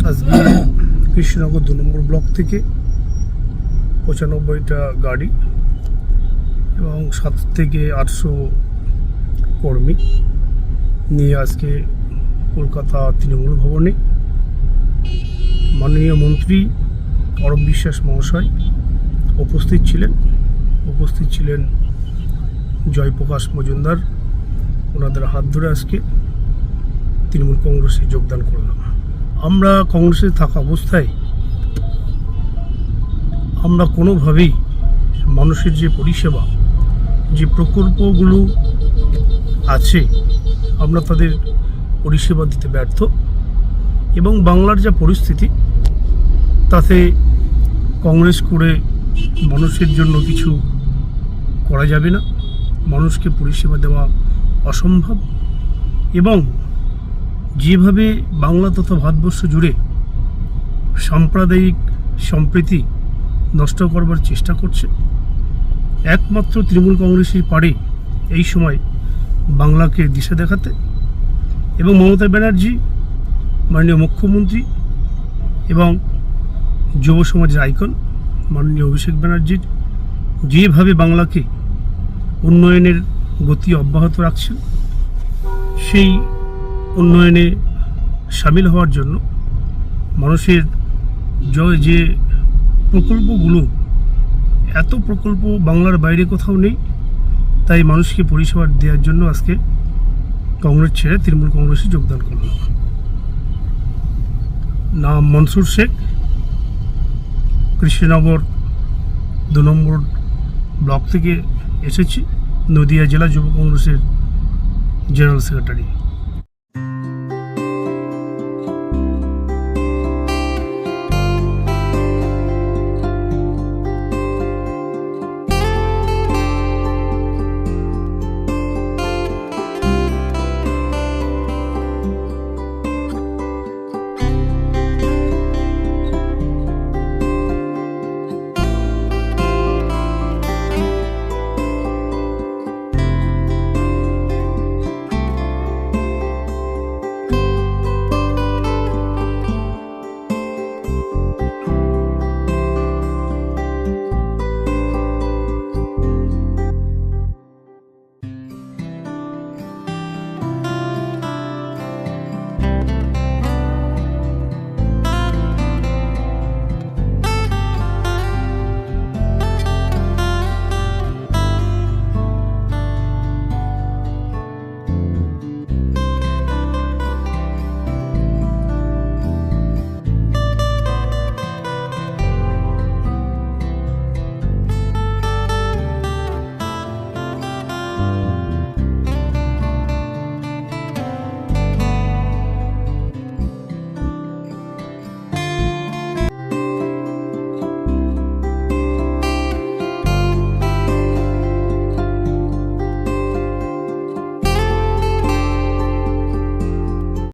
আজকে কৃষ্ণনগর 2 নম্বর ব্লক থেকে 95টা গাড়ি এবং 7 থেকে 800 কর্মী নিয়ে আজকে কলকাতা তৃণমূল ভবনে মাননীয় মন্ত্রী অরূপ বিশ্বাস মহাশয় উপস্থিত ছিলেন জয়প্রকাশ মজুমদার। ওনাদের হাত ধরে আজকে তৃণমূল কংগ্রেসে যোগদান করলাম। আমরা কংগ্রেসে থাকা অবস্থায় আমরা কোনোভাবেই মানুষের যে পরিষেবা, যে প্রকল্পগুলো আছে, আমরা তাদের পরিষেবা দিতে ব্যর্থ এবং বাংলার যা পরিস্থিতি তাতে কংগ্রেস করে মানুষের জন্য কিছু করা যাবে না। মানুষকে পরিষেবা দেওয়া অসম্ভব এবং যেভাবে বাংলা তথা ভারতবর্ষ জুড়ে সাম্প্রদায়িক সম্প্রীতি নষ্ট করবার চেষ্টা করছে, একমাত্র তৃণমূল কংগ্রেসই পারে এই সময় বাংলাকে দিশা দেখাতে। এবং মমতা ব্যানার্জি মাননীয় মুখ্যমন্ত্রী এবং যুব সমাজের আইকন মাননীয় অভিষেক ব্যানার্জির যেভাবে বাংলাকে উন্নয়নের গতি অব্যাহত রাখছেন, সেই উন্নয়নে সামিল হওয়ার জন্য মানুষের যে প্রকল্পগুলো, এত প্রকল্প বাংলার বাইরে কোথাও নেই, তাই মানুষকে পরিষেবা দেওয়ার জন্য আজকে কংগ্রেস ছেড়ে তৃণমূল কংগ্রেসে যোগদান করলাম। নাম মনসুর শেখ, কৃষ্ণনগর 2 নম্বর ব্লক থেকে এসেছি, নদিয়া জেলা যুব কংগ্রেসের জেনারেল সেক্রেটারি।